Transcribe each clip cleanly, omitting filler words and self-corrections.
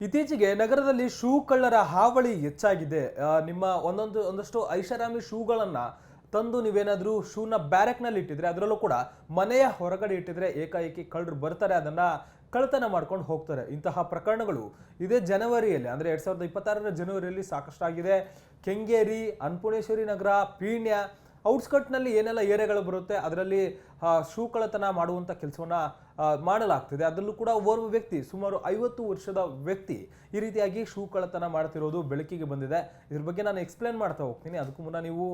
ಇತ್ತೀಚೆಗೆ ನಗರದಲ್ಲಿ ಶೂ ಕಳ್ಳರ ಹಾವಳಿ ಹೆಚ್ಚಾಗಿದೆ. ನಿಮ್ಮ ಒಂದಷ್ಟು ಐಷಾರಾಮಿ ಶೂಗಳನ್ನ ತಂದು ನೀವೇನಾದ್ರೂ ಶೂನ ಬ್ಯಾರೆಕ್ನಲ್ಲಿ ಇಟ್ಟಿದ್ರೆ, ಅದರಲ್ಲೂ ಕೂಡ ಮನೆಯ ಹೊರಗಡೆ ಇಟ್ಟಿದ್ರೆ ಏಕಾಏಕಿ ಕಳ್ಳರು ಬರ್ತಾರೆ, ಅದನ್ನ ಕಳ್ಳತನ ಮಾಡ್ಕೊಂಡು ಹೋಗ್ತಾರೆ. ಇಂತಹ ಪ್ರಕರಣಗಳು ಇದೇ ಜನವರಿಯಲ್ಲಿ, ಅಂದ್ರೆ 2026ರ ಜನವರಿಯಲ್ಲಿ ಸಾಕಷ್ಟಾಗಿದೆ. ಕೆಂಗೇರಿ, ಅನ್ನಪೂರ್ಣೇಶ್ವರಿ ನಗರ, ಪೀಣ್ಯ, ಔಟ್ಸ್ಕಟ್ನಲ್ಲಿ ಏನೆಲ್ಲ ಏರಿಯಾಗಳು ಬರುತ್ತೆ ಅದರಲ್ಲಿ ಶೂ ಕಳ್ಳತನ ಮಾಡುವಂಥ ಕೆಲಸವನ್ನ ಮಾಡಲಾಗ್ತಿದೆ. ಅದರಲ್ಲೂ ಕೂಡ ಓರ್ವ ವ್ಯಕ್ತಿ, ಸುಮಾರು 50 ವರ್ಷದ ವ್ಯಕ್ತಿ ಈ ರೀತಿಯಾಗಿ ಶೂ ಕಳ್ಳತನ ಮಾಡ್ತಿರೋದು ಬೆಳಕಿಗೆ ಬಂದಿದೆ. ಇದ್ರ ಬಗ್ಗೆ ನಾನು ಎಕ್ಸ್ಪ್ಲೇನ್ ಮಾಡ್ತಾ ಹೋಗ್ತೀನಿ. ಅದಕ್ಕೂ ಮುನ್ನ ನೀವು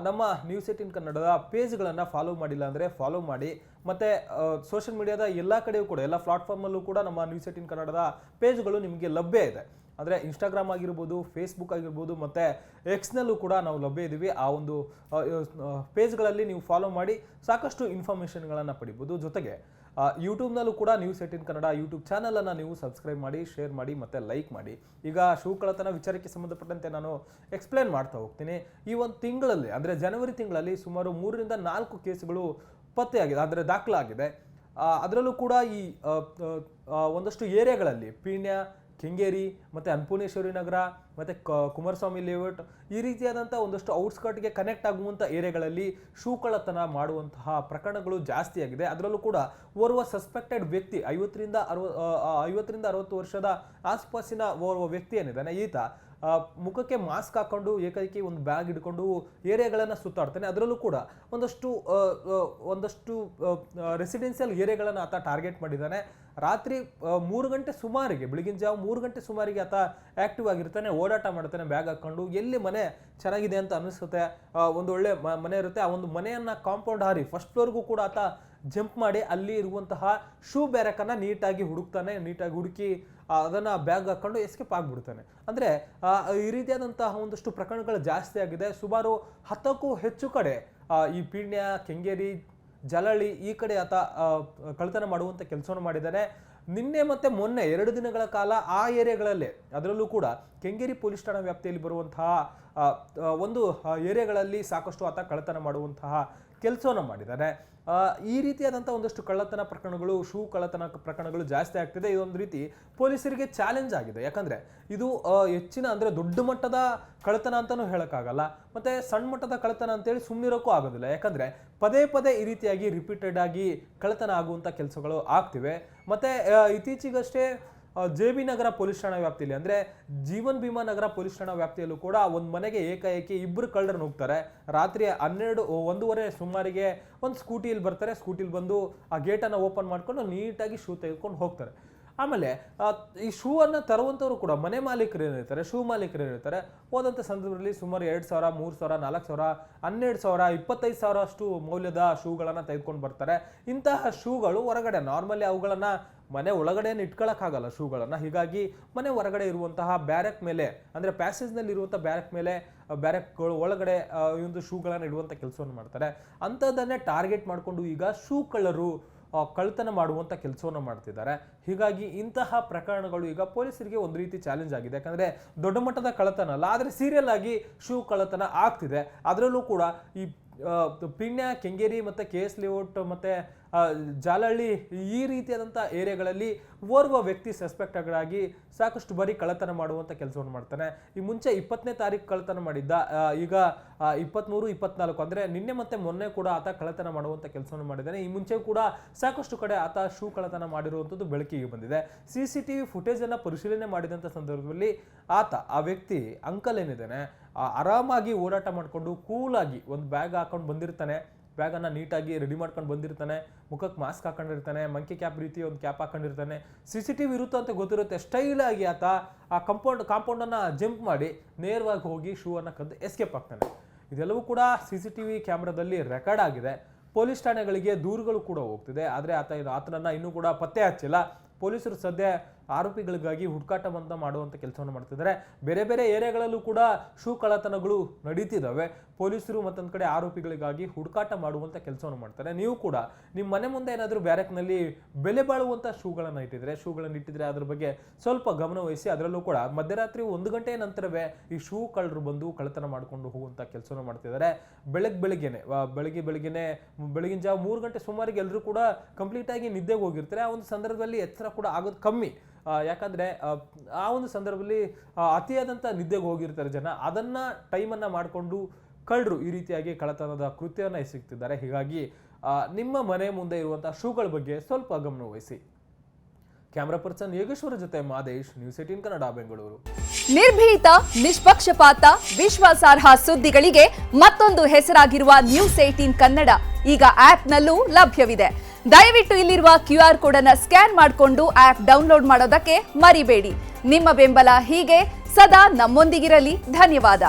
ನಮ್ಮ ನ್ಯೂಸ್18 ಕನ್ನಡದ ಪೇಜ್ಗಳನ್ನು ಫಾಲೋ ಮಾಡಿಲ್ಲ ಅಂದರೆ ಫಾಲೋ ಮಾಡಿ. ಮತ್ತು ಸೋಷಿಯಲ್ ಮೀಡಿಯಾದ ಎಲ್ಲ ಕಡೆಯೂ ಕೂಡ, ಎಲ್ಲ ಪ್ಲಾಟ್ಫಾರ್ಮಲ್ಲೂ ಕೂಡ ನಮ್ಮ ನ್ಯೂಸ್18 ಕನ್ನಡದ ಪೇಜ್ಗಳು ನಿಮಗೆ ಲಭ್ಯ ಇದೆ. ಅಂದರೆ ಇನ್ಸ್ಟಾಗ್ರಾಮ್ ಆಗಿರ್ಬೋದು, ಫೇಸ್ಬುಕ್ ಆಗಿರ್ಬೋದು, ಮತ್ತು ಎಕ್ಸ್ನಲ್ಲೂ ಕೂಡ ನಾವು ಲಭ್ಯ ಇದ್ದೀವಿ. ಆ ಒಂದು ಪೇಜ್ಗಳಲ್ಲಿ ನೀವು ಫಾಲೋ ಮಾಡಿ ಸಾಕಷ್ಟು ಇನ್ಫಾರ್ಮೇಷನ್ಗಳನ್ನು ಪಡಿಬೋದು. ಜೊತೆಗೆ ಯೂಟ್ಯೂಬ್ನಲ್ಲೂ ಕೂಡ ನ್ಯೂಸ್18 ಕನ್ನಡ ಯೂಟ್ಯೂಬ್ ಚಾನಲನ್ನು ನೀವು ಸಬ್ಸ್ಕ್ರೈಬ್ ಮಾಡಿ, ಶೇರ್ ಮಾಡಿ ಮತ್ತು ಲೈಕ್ ಮಾಡಿ. ಈಗ ಶೂ ಕಳ್ಳತನ ವಿಚಾರಕ್ಕೆ ಸಂಬಂಧಪಟ್ಟಂತೆ ನಾನು ಎಕ್ಸ್ಪ್ಲೇನ್ ಮಾಡ್ತಾ ಹೋಗ್ತೀನಿ. ಈ ಒಂದು ತಿಂಗಳಲ್ಲಿ, ಅಂದರೆ ಜನವರಿ ತಿಂಗಳಲ್ಲಿ ಸುಮಾರು 3ರಿಂದ 4 ಕೇಸುಗಳು ಪತ್ತೆಯಾಗಿದೆ, ಅಂದರೆ ದಾಖಲಾಗಿದೆ. ಅದರಲ್ಲೂ ಕೂಡ ಈ ಒಂದಷ್ಟು ಏರಿಯಾಗಳಲ್ಲಿ ಪೀಣ್ಯ, ಕೆಂಗೇರಿ ಮತ್ತು ಅನ್ನಪೂರ್ಣೇಶ್ವರಿ ನಗರ ಮತ್ತು ಕುಮಾರಸ್ವಾಮಿ ಲೇಔಟ್, ಈ ರೀತಿಯಾದಂಥ ಒಂದಷ್ಟು ಔಟ್ಸ್ಕಟ್ಗೆ ಕನೆಕ್ಟ್ ಆಗುವಂಥ ಏರಿಯಾಗಳಲ್ಲಿ ಶೂ ಕಳ್ಳತನ ಮಾಡುವಂತಹ ಪ್ರಕರಣಗಳು ಜಾಸ್ತಿ ಆಗಿದೆ. ಅದರಲ್ಲೂ ಕೂಡ ಓರ್ವ ಸಸ್ಪೆಕ್ಟೆಡ್ ವ್ಯಕ್ತಿ, 50ರಿಂದ 60 ವರ್ಷದ ಆಸುಪಾಸಿನ ಓರ್ವ ವ್ಯಕ್ತಿ ಏನಿದ್ದಾನೆ, ಈತ ಮುಖಕ್ಕೆ ಮಾಸ್ಕ್ ಹಾಕೊಂಡು ಏಕೈಕಿ ಒಂದು ಬ್ಯಾಗ್ ಹಿಡ್ಕೊಂಡು ಏರಿಯಾಗಳನ್ನು ಸುತ್ತಾಡ್ತಾನೆ. ಅದರಲ್ಲೂ ಕೂಡ ಒಂದಷ್ಟು ರೆಸಿಡೆನ್ಷಿಯಲ್ ಏರಿಯಾಗಳನ್ನು ಆತ ಟಾರ್ಗೆಟ್ ಮಾಡಿದ್ದಾನೆ. ರಾತ್ರಿ 3 ಗಂಟೆ ಸುಮಾರಿಗೆ, ಬೆಳಗಿನ ಜಾವ 3 ಗಂಟೆ ಸುಮಾರಿಗೆ ಆತ ಆಕ್ಟಿವ್ ಆಗಿರ್ತಾನೆ, ಓಡಾಟ ಮಾಡ್ತಾನೆ ಬ್ಯಾಗ್ ಹಾಕೊಂಡು. ಎಲ್ಲಿ ಮನೆ ಚೆನ್ನಾಗಿದೆ ಅಂತ ಅನಿಸುತ್ತೆ, ಒಂದು ಒಳ್ಳೆ ಮನೆ ಇರುತ್ತೆ, ಆ ಒಂದು ಮನೆಯನ್ನ ಕಾಂಪೌಂಡ್ ಹಾರಿ ಫಸ್ಟ್ ಫ್ಲೋರ್ಗೂ ಕೂಡ ಆತ ಜಂಪ್ ಮಾಡಿ ಅಲ್ಲಿ ಇರುವಂತಹ ಶೂ ಬ್ಯಾರಕನ್ನು ನೀಟಾಗಿ ಹುಡುಕ್ತಾನೆ. ನೀಟಾಗಿ ಹುಡುಕಿ ಅದನ್ನು ಬ್ಯಾಗ್ ಹಾಕೊಂಡು ಎಸ್ಕೇಪ್ ಆಗಿಬಿಡ್ತಾನೆ. ಅಂದರೆ ಈ ರೀತಿಯಾದಂತಹ ಒಂದಷ್ಟು ಪ್ರಕರಣಗಳು ಜಾಸ್ತಿ ಆಗಿದೆ. ಸುಮಾರು 10ಕ್ಕೂ ಹೆಚ್ಚು ಕಡೆ ಈ ಪೀಣ್ಯ, ಕೆಂಗೇರಿ, ಜಲಹಳ್ಳಿ ಈ ಕಡೆ ಆತ ಕಳ್ಳತನ ಮಾಡುವಂಥ ಕೆಲಸವನ್ನು ಮಾಡಿದ್ದಾನೆ. ನಿನ್ನೆ ಮತ್ತು ಮೊನ್ನೆ 2 ದಿನಗಳ ಕಾಲ ಆ ಏರಿಯಾಗಳಲ್ಲೇ, ಅದರಲ್ಲೂ ಕೂಡ ಕೆಂಗೇರಿ ಪೊಲೀಸ್ ಠಾಣಾ ವ್ಯಾಪ್ತಿಯಲ್ಲಿ ಬರುವಂತಹ ಒಂದು ಏರಿಯಾಗಳಲ್ಲಿ ಸಾಕಷ್ಟು ಆತ ಕಳ್ಳತನ ಮಾಡುವಂತಹ ಕೆಲಸವನ್ನು ಮಾಡಿದ್ದಾನೆ. ಈ ರೀತಿಯಾದಂಥ ಒಂದಷ್ಟು ಕಳ್ಳತನ ಪ್ರಕರಣಗಳು, ಶೂ ಕಳ್ಳತನ ಪ್ರಕರಣಗಳು ಜಾಸ್ತಿ ಆಗ್ತಿದೆ. ಇದೊಂದು ರೀತಿ ಪೊಲೀಸರಿಗೆ ಚಾಲೆಂಜ್ ಆಗಿದೆ. ಯಾಕಂದರೆ ಇದು ಹೆಚ್ಚಿನ, ಅಂದರೆ ದೊಡ್ಡ ಮಟ್ಟದ ಕಳ್ಳತನ ಅಂತಲೂ ಹೇಳೋಕ್ಕಾಗಲ್ಲ, ಮತ್ತು ಸಣ್ಣ ಮಟ್ಟದ ಕಳ್ಳತನ ಅಂತೇಳಿ ಸುಮ್ಮನಿರೋಕ್ಕೂ ಆಗೋದಿಲ್ಲ. ಯಾಕಂದರೆ ಪದೇ ಪದೇ ಈ ರೀತಿಯಾಗಿ ರಿಪೀಟೆಡ್ ಆಗಿ ಕಳ್ಳತನ ಆಗುವಂಥ ಕೆಲಸಗಳು ಆಗ್ತಿವೆ. ಮತ್ತು ಇತ್ತೀಚೆಗಷ್ಟೇ JB ನಗರ ಪೊಲೀಸ್ ಠಾಣಾ ವ್ಯಾಪ್ತಿಯಲ್ಲಿ, ಅಂದರೆ ಜೀವನ್ ಭೀಮಾ ನಗರ ಪೊಲೀಸ್ ಠಾಣಾ ವ್ಯಾಪ್ತಿಯಲ್ಲೂ ಕೂಡ ಒಂದು ಮನೆಗೆ ಏಕಾಏಕಿ 2 ಕಳ್ಳರನ್ನು ಹೋಗ್ತಾರೆ. ರಾತ್ರಿ 1:30 ಸುಮಾರಿಗೆ ಒಂದು ಸ್ಕೂಟಿಯಲ್ಲಿ ಬರ್ತಾರೆ. ಸ್ಕೂಟಿಲಿ ಬಂದು ಆ ಗೇಟನ್ನು ಓಪನ್ ಮಾಡ್ಕೊಂಡು ನೀಟಾಗಿ ಶೂ ತೆಗೆದುಕೊಂಡು ಹೋಗ್ತಾರೆ. ಆಮೇಲೆ ಈ ಶೂ ಅನ್ನು ತರುವಂಥವ್ರು ಕೂಡ ಮನೆ ಮಾಲೀಕರು ಏನಿರ್ತಾರೆ, ಶೂ ಮಾಲೀಕರು ಏನಿರ್ತಾರೆ, ಹೋದಂಥ ಸಂದರ್ಭದಲ್ಲಿ ಸುಮಾರು 2,000, 3,000, 4,000, 12,000, 25,000 ಅಷ್ಟು ಮೌಲ್ಯದ ಶೂಗಳನ್ನು ತೆಗೆದುಕೊಂಡು ಬರ್ತಾರೆ. ಇಂತಹ ಶೂಗಳು ಹೊರಗಡೆ, ನಾರ್ಮಲಿ ಅವುಗಳನ್ನು ಮನೆ ಒಳಗಡೆ ಇಟ್ಕೊಳ್ಳೋಕ್ಕಾಗಲ್ಲ ಶೂಗಳನ್ನು. ಹೀಗಾಗಿ ಮನೆ ಹೊರಗಡೆ ಇರುವಂತಹ ಬ್ಯಾರೆಕ್ ಮೇಲೆ, ಅಂದರೆ ಪ್ಯಾಸೇಜ್ನಲ್ಲಿ ಇರುವಂಥ ಬ್ಯಾರೆಕ್ ಮೇಲೆ, ಬ್ಯಾರೆಕ್ಗಳು ಒಳಗಡೆ ಈ ಒಂದು ಶೂಗಳನ್ನು ಇಡುವಂಥ ಕೆಲಸವನ್ನು ಮಾಡ್ತಾರೆ. ಅಂಥದ್ದನ್ನೇ ಟಾರ್ಗೆಟ್ ಮಾಡಿಕೊಂಡು ಈಗ ಶೂ ಕಳ್ಳರು ಕಳ್ಳತನ ಮಾಡುವಂಥ ಕೆಲಸವನ್ನು ಮಾಡ್ತಿದ್ದಾರೆ. ಹೀಗಾಗಿ ಇಂತಹ ಪ್ರಕರಣಗಳು ಈಗ ಪೊಲೀಸರಿಗೆ ಒಂದು ರೀತಿ ಚಾಲೆಂಜ್ ಆಗಿದೆ. ಯಾಕಂದರೆ ದೊಡ್ಡ ಮಟ್ಟದ ಕಳ್ಳತನ ಅಲ್ಲ, ಆದರೆ ಸೀರಿಯಲ್ ಆಗಿ ಶೂ ಕಳ್ಳತನ ಆಗ್ತಿದೆ. ಅದರಲ್ಲೂ ಕೂಡ ಈ ಪೀಣ್ಯ, ಕೆಂಗೇರಿ ಮತ್ತು KS ಲೇಔಟ್ ಮತ್ತು ಜಾಲಹಳ್ಳಿ ಈ ರೀತಿಯಾದಂಥ ಏರಿಯಾಗಳಲ್ಲಿ ಓರ್ವ ವ್ಯಕ್ತಿ ಸಸ್ಪೆಕ್ಟೆಡ್ ಆಗಿ ಸಾಕಷ್ಟು ಬಾರಿ ಕಳ್ಳತನ ಮಾಡುವಂಥ ಕೆಲಸವನ್ನು ಮಾಡ್ತಾನೆ. ಈ ಮುಂಚೆ 20ನೇ ತಾರೀಕು ಕಳ್ಳತನ ಮಾಡಿದ್ದ, ಈಗ 23, 24, ಅಂದರೆ ನಿನ್ನೆ ಮತ್ತು ಮೊನ್ನೆ ಕೂಡ ಆತ ಕಳ್ಳತನ ಮಾಡುವಂಥ ಕೆಲಸವನ್ನು ಮಾಡಿದ್ದಾನೆ. ಈ ಮುಂಚೆ ಕೂಡ ಸಾಕಷ್ಟು ಕಡೆ ಆತ ಶೂ ಕಳ್ಳತನ ಮಾಡಿರುವಂಥದ್ದು ಬೆಳಕಿಗೆ ಬಂದಿದೆ. CCTV ಫುಟೇಜನ್ನು ಪರಿಶೀಲನೆ ಮಾಡಿದಂಥ ಸಂದರ್ಭದಲ್ಲಿ ಆ ವ್ಯಕ್ತಿ ಅಂಕಲ್ ಏನಿದ್ದಾನೆ ಆರಾಮಾಗಿ ಓಡಾಟ ಮಾಡಿಕೊಂಡು ಕೂಲಾಗಿ ಒಂದು ಬ್ಯಾಗ್ ಹಾಕೊಂಡು ಬಂದಿರ್ತಾನೆ. ಬ್ಯಾಗನ್ನು ನೀಟಾಗಿ ರೆಡಿ ಮಾಡ್ಕೊಂಡು ಬಂದಿರ್ತಾನೆ, ಮುಖಕ್ಕೆ ಮಾಸ್ಕ್ ಹಾಕೊಂಡಿರ್ತಾನೆ, ಮಂಕಿ ಕ್ಯಾಪ್ ರೀತಿ ಒಂದು ಕ್ಯಾಪ್ ಹಾಕೊಂಡಿರ್ತಾನೆ. CCTV ಇರುತ್ತೆ ಅಂತ ಗೊತ್ತಿರುತ್ತೆ. ಸ್ಟೈಲಾಗಿ ಆತ ಆ ಕಾಂಪೌಂಡನ್ನು ಜಂಪ್ ಮಾಡಿ ನೇರವಾಗಿ ಹೋಗಿ ಶೂ ಅನ್ನು ಕದ್ದು ಎಸ್ಕೇಪ್ ಆಗ್ತಾನೆ. ಇದೆಲ್ಲವೂ ಕೂಡ CCTV ಕ್ಯಾಮ್ರಾದಲ್ಲಿ ರೆಕಾರ್ಡ್ ಆಗಿದೆ. ಪೊಲೀಸ್ ಠಾಣೆಗಳಿಗೆ ದೂರುಗಳು ಕೂಡ ಹೋಗ್ತಿದೆ. ಆದರೆ ಆತನನ್ನು ಇನ್ನೂ ಕೂಡ ಪತ್ತೆ ಹಚ್ಚಿಲ್ಲ. ಪೊಲೀಸರು ಸದ್ಯ ಆರೋಪಿಗಳಿಗಾಗಿ ಹುಡುಕಾಟ ಮಾಡುವಂಥ ಕೆಲಸವನ್ನು ಮಾಡ್ತಿದ್ದಾರೆ. ಬೇರೆ ಬೇರೆ ಏರಿಯಾಗಳಲ್ಲೂ ಕೂಡ ಶೂ ಕಳ್ಳತನಗಳು ನಡೀತಿದ್ದಾವೆ. ಪೊಲೀಸರು ಮತ್ತೊಂದು ಕಡೆ ಆರೋಪಿಗಳಿಗಾಗಿ ಹುಡುಕಾಟ ಮಾಡುವಂಥ ಕೆಲಸವನ್ನು ಮಾಡ್ತಾರೆ. ನೀವು ಕೂಡ ನಿಮ್ಮ ಮನೆ ಮುಂದೆ ಏನಾದರೂ ಬ್ಯಾರೆಕ್ನಲ್ಲಿ ಬೆಲೆ ಬಾಳುವಂಥ ಶೂಗಳನ್ನು ಇಟ್ಟಿದ್ರೆ ಅದ್ರ ಬಗ್ಗೆ ಸ್ವಲ್ಪ ಗಮನ ವಹಿಸಿ. ಅದರಲ್ಲೂ ಕೂಡ ಮಧ್ಯರಾತ್ರಿ 1 ಗಂಟೆಯ ನಂತರವೇ ಈ ಶೂ ಕಳ್ಳರು ಬಂದು ಕಳ್ಳತನ ಮಾಡಿಕೊಂಡು ಹೋಗುವಂಥ ಕೆಲಸವನ್ನು ಮಾಡ್ತಿದ್ದಾರೆ. ಬೆಳಗಿನ ಜಾವ 3 ಗಂಟೆ ಸುಮಾರಿಗೆ ಎಲ್ಲರೂ ಕೂಡ ಕಂಪ್ಲೀಟ್ ಆಗಿ ನಿದ್ದೆಗೆ ಹೋಗಿರ್ತಾರೆ. ಆ ಒಂದು ಸಂದರ್ಭದಲ್ಲಿ ಎಚ್ಚರ ಕೂಡ ಆಗೋದು ಕಮ್ಮಿ. ಯಾಕಂದ್ರೆ ಆ ಒಂದು ಸಂದರ್ಭದಲ್ಲಿ ಅತಿಯಾದಂಥ ನಿದ್ದೆಗೆ ಹೋಗಿರ್ತಾರೆ ಜನ, ಅದನ್ನ ಟೈಮನ್ನು ಮಾಡಿಕೊಂಡು ಕಳ್ಳರು ಈ ರೀತಿಯಾಗಿ ಕಳ್ಳತನದ ಕೃತ್ಯವನ್ನು ಎಸಗುತ್ತಿದ್ದಾರೆ. ಹೀಗಾಗಿ ನಿಮ್ಮ ಮನೆ ಮುಂದೆ ಇರುವಂತಹ ಶೂಗಳ ಬಗ್ಗೆ ಸ್ವಲ್ಪ ಗಮನ ವಹಿಸಿ. ಕ್ಯಾಮರಾ ಪರ್ಸನ್ ಯೋಗೇಶ್ವರ ಜೊತೆ ಮಾದೇಶ್, ನ್ಯೂಸ್ 18 ಕನ್ನಡ, ಬೆಂಗಳೂರು. ನಿರ್ಭೀತ, ನಿಷ್ಪಕ್ಷಪಾತ, ವಿಶ್ವಾಸಾರ್ಹ ಸುದ್ದಿಗಳಿಗೆ ಮತ್ತೊಂದು ಹೆಸರಾಗಿರುವ ನ್ಯೂಸ್ 18 ಕನ್ನಡ ಈಗ ಆಪ್ನಲ್ಲೂ ಲಭ್ಯವಿದೆ. ದಯವಿಟ್ಟು ಇಲ್ಲಿರುವ QR ಕೋಡ್ ಅನ್ನು ಸ್ಕ್ಯಾನ್ ಮಾಡಿಕೊಂಡು ಆಪ್ ಡೌನ್ಲೋಡ್ ಮಾಡೋದಕ್ಕೆ ಮರಿಬೇಡಿ. ನಿಮ್ಮ ಬೆಂಬಲ ಹೀಗೆ ಸದಾ ನಮ್ಮೊಂದಿಗಿರಲಿ. ಧನ್ಯವಾದ.